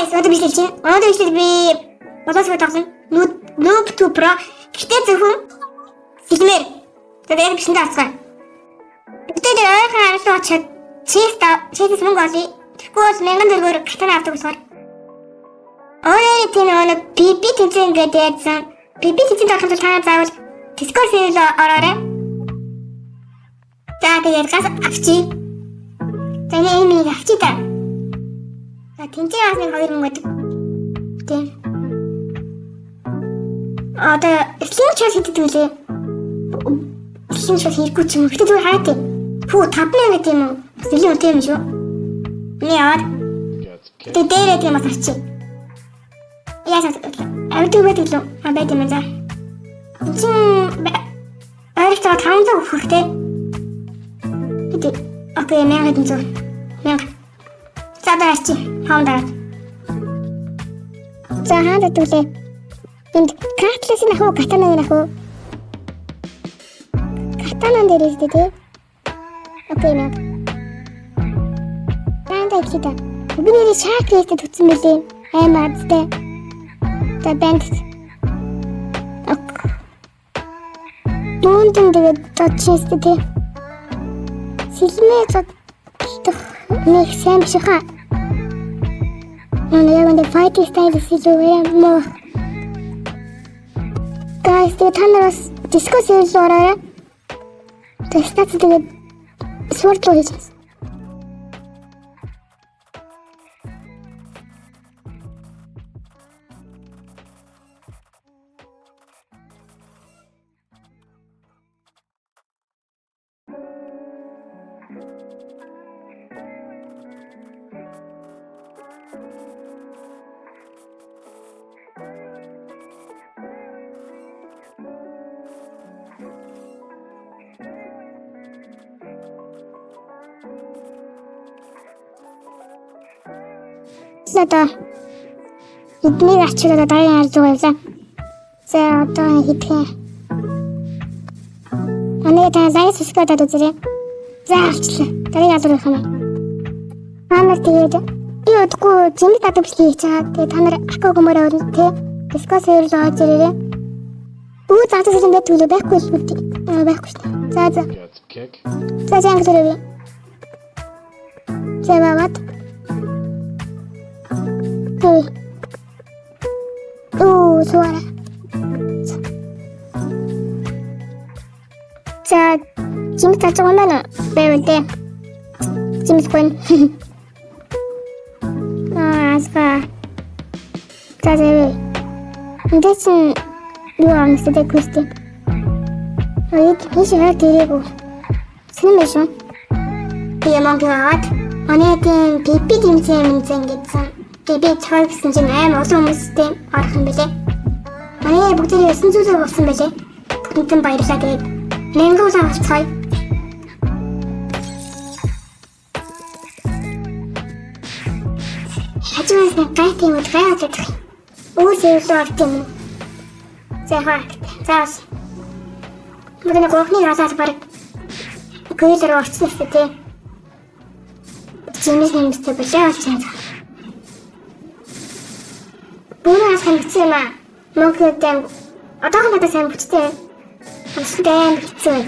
Guys, одоо бичлэг чинь. Одоо бичлэг би болоосоо тавсан. Noob to Pro. Гэтэ зөвхөн сэлмээр. Тэгээд яг бичсэн даацгаа. Гэтэ дээр ойрхон харалтаа очиад чист мөнгө олъё. Тэгэхгүй бол 1000 төгрөгөөр катана авдаг болохоор. Ой тийм нэг PP тэнцэн гэдэг яасан. PP тэнцэн дарахад та заавал Discord server ороорой. За тэгээд газ авчи. Тэгээд энийг авчи та. За тэнцэн бас нэг 2 мөнгө өгдөг. Тийм. Одоо эслэм чат хийдэг үлээ. Эслэм чат хийхгүй ч юм уу. Гэтэ түр хаад. Фүү 5 гэдэг юм уу? Эслэм үтэй юм шүү. Миний аваад. Тэгээд дээрээ тийм бас авчи. Яасан авдаг байдаг лөө. Байд юм за. Ойролцоогоо 500 өгөх хэрэгтэй. Хэдий. Окей, 1500. 1000. За даачи. Хавдар. За хаана дэтгэлээ. Энд картлес нах уу, катана нах уу? Катана дээр ирдэ тий. Окей нэ. Таанда ихтэй. Би нэр шарк хийдэг төцсөн мөлий. Аймаа адтай. За банд. Дүүндэн тэгээд точчихсэн тий. Сэлмээ зодох нэг сайн биш хаа. Яг энэ fighting style хийлээ мөн. Guys, тэгээд та нараас Discord server ороо. Тэгээд тэгээд sword руу хийж. Одоо эднийг ачуулаад дараагийн ард руу явлаа. За одоо хийдгээ. Анаа та зайс үсгээд үзэрээ. За авчлаа. Дараагийн ард руу явах юм. Хамаар тэгээд би удахгүй зэмэг татдаг бичлэг хийж чагаа. Тэгээд та нар акка гомороо өрнө те. Discord server руу орж ирээрээ. Бүү заатас юм байх түлээ байхгүй л үгүй. Байхгүй шүү дээ. За. За janг төрөө. За бават. Оо, суара. За, жимс тачгаа мана бэвэнтэй. Жимс гэн. Аска. За. Ингээсэн юу амстай күстэй. Аяд хийш хаад ирээгүй. Сэмэшэн. Би ямагт анаагийн PP тэмцээн гэсэн. Тэгээд цаа гэсэн чинь амар олон хүмүүстэй орох юм билээ. Манай бүгдээ 900 болсон байлээ. Бүгдэнд баярлалаа тэгээд 1000 авцгаая. Хажуунаас нэг гайт юм уу гайхаад. Өөрөөсөө орд юм. За. Мөрөний гохны расаас баг гүйлэр орцсон шүү дээ. Жимс нэмстэй болоо олчихсан. Бүүнээс хэмцээ маа. Мөнгөдөө одоохон надад сайн бүчтэй. Хамстай хэцүү.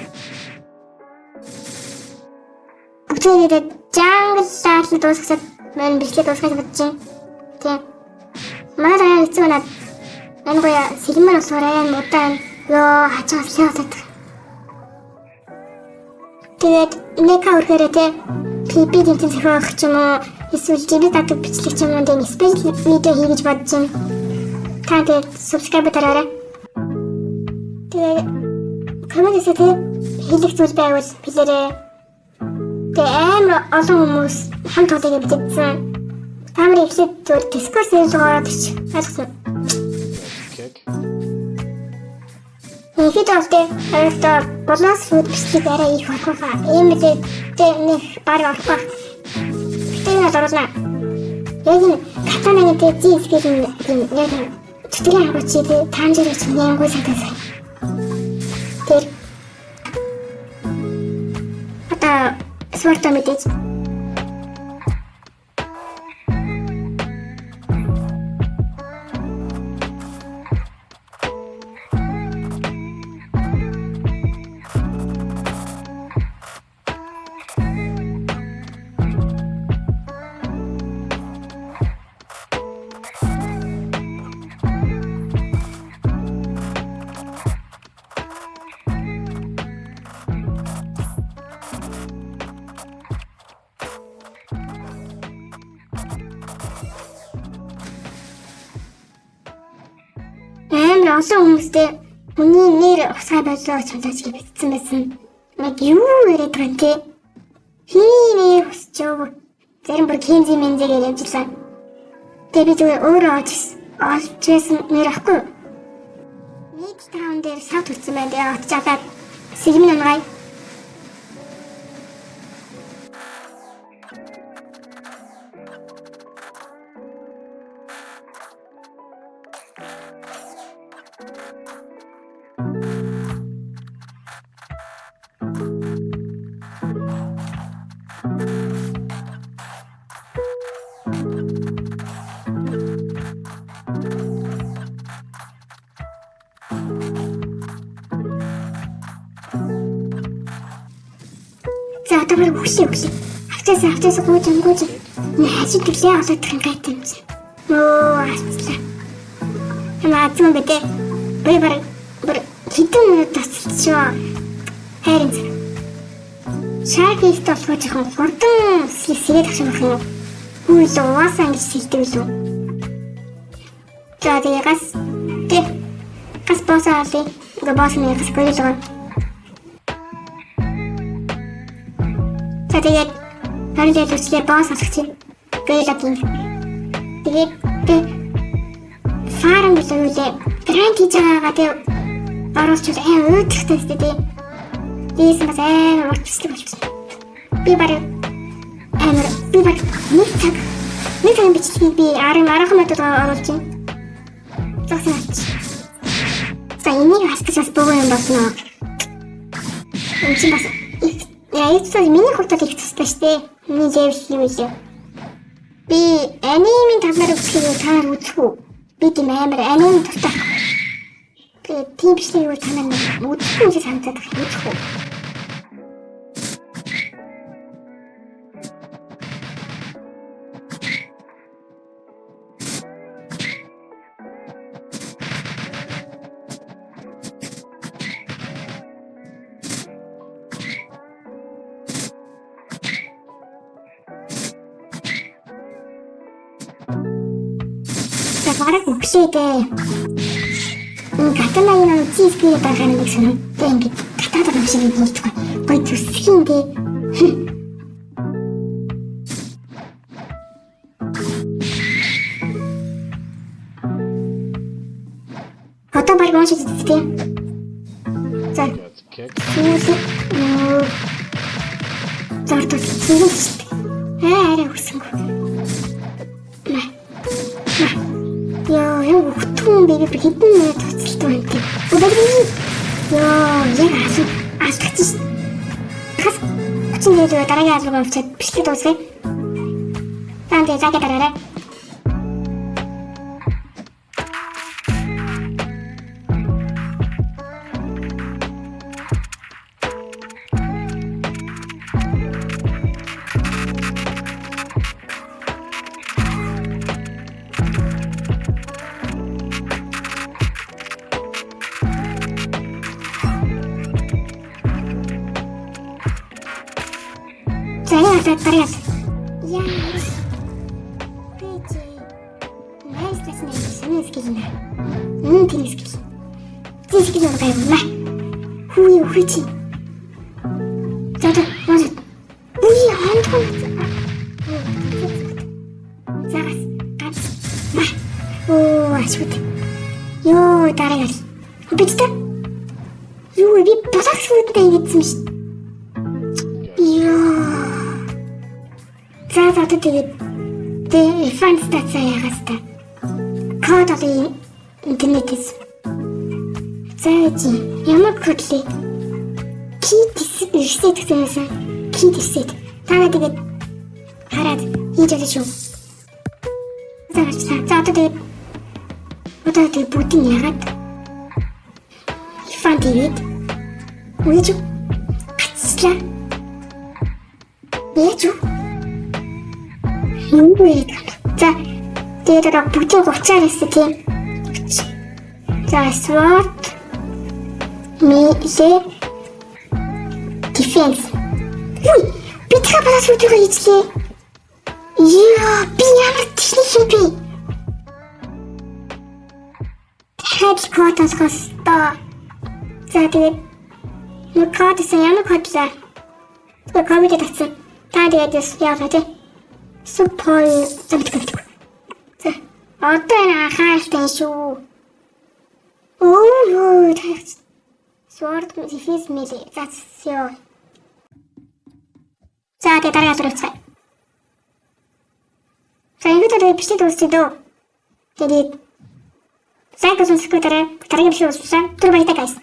Тэгээд жангал дуусгасаад мань бичлэг дуусгаж бодож байна. Тийм. Манай хэцүү надад. Ангоя сэлмэр усураа мудаан ёо хачаас яатад. Тэгээд нэг хавргаараа PP тэмцэн зохиох ч юм уу эсвэл GB татдаг бичлэг ч юм уу тийм спешиал видео хийж бодож байна. Та тэгээд subscribe дараарай. Тэгээд комментсээ хэлэх зүйл байвал билээрээ. Тэгээд амар олон хүмүүс хамт олоог бичсэн. Та нарыг ихлээд зөв Discord server ороод ич. Ойлгосон. Ихэд автай хараа болоос фуд бичлэг арай их болохоо. Ийм л нэг баг авах. Тэгээд оруулна. Яг нь катанагийн зис гэх юм яг зүтгэн аваач тий таанжирч нянгуй сатасаа. Тэр ата сварта мэдээж. олон хүмүүстэй хүний нэр усгаа болоо гэж бодож битсэн байсан. Нэг юу яриад байгаа юм те? Хин нэр усчоо. Зарим бүр Кензи Мензэгээр явжлаа. Тэгээ би зүгээр өөрөө олжсэн нэр ахгүй. Нэг таун дээр савд утсан байна. Тэгээ очиад сэгмэн унгай. За одоо бүр хөшөө. Авчаас гооч. Хажид гэлээ олоод их гайт юм чи. Аачлаа. Хамаатсан бэтэ. Бүр хитэн минут тасчихоо. Хайрын. Шаркист болохоор жоохон хурдан сэлээд авчих юм. Хүй л угаасаа ингэж сэлдэг лүү. За тэгээ гас боосоо аль. Ингээ боосны гас гоёлгоо. Тэгээд харин зүйлсээ боос авах чинь гоёлог юм. Тэгээд фарм билүүлээ. Грант хийж байгаагаа тэг оруулчихвал өөдөхтэй тест. Дээсэн бас уртчлаг болчихсон. Би баг нэг цаг бичлэгийг би 10 минутад оруулж байна. Зогсоо. За энийг хасчих бас богоо юм болно. Энд бас яйцаа миний хувьд их тустай штэ. Миний зэвсэл юу вэ? Би анимын тавнаар үзэхийг таар үзэх үү? Би тийм амар аним тустай. Тэгээд тийм бичлэгийг юу танаа үзэх үү санагдаад үзэх үү? Бараг өгшөөдөө. Гатанаа энэ чизгээ байгаа нэг санаа. Тэг ингээд гатаад байгаа шиг болчихгоо. Гой төсхийн дээ. Одоо баг маш их дээ. За. Зартаа зүгээс. Арай өсөнгөө. Яа, хөтөн би хитэн минут тоцолтой юм тийм. Яа, яг асууж. Хас. Очин дээр дараагийн албаг авчаад бичлэг дуусгая. Танд яг дараарай. Тарьял. Яа. Пэжи. Найстас нэскилнэ. Тэнэскил. Тэнэскил юм байна. Хүйчи. За може. Үи хандхан. Загас. Гац. Ашгүй. Йоо дараагаар. Бичтэй. Юу би балакс үүтэй ингэсэн шүү. Йоо. За тэгээд фан стацаа ягаас та. Код олын интернетээс. За ямар код лээ? Кит reset гэсэн. Кит reset. Та тэгээд хараад хийж байгаа шүү. За тэгээд бүтэн ягаад? Фан тэгээд үеж гацлаа. Яж юу вэ? За тэгээд бүтэн 30-аас тийм. За SWOT мэлээ defense. Би tapаас үдгээ хийчихээ. Яа, би ямар техник юм бэ? Хатаас хостоо. За тэгээд нэг кодсэн ямар кодлаа. Тэгээд ковид татсан. Та тэгээд яа тий. Супер замтгах. За одоо энэ анхааралтай шүү. Оо тест. Sword defense melee. That's все. За тэгээд дараагаар төрөвцгэй. За ингээд бичиж дуусчих дөө. Тэгээд сайхан сонсох дараа дараагийн биш үссэн. Тэр баятаа гайс.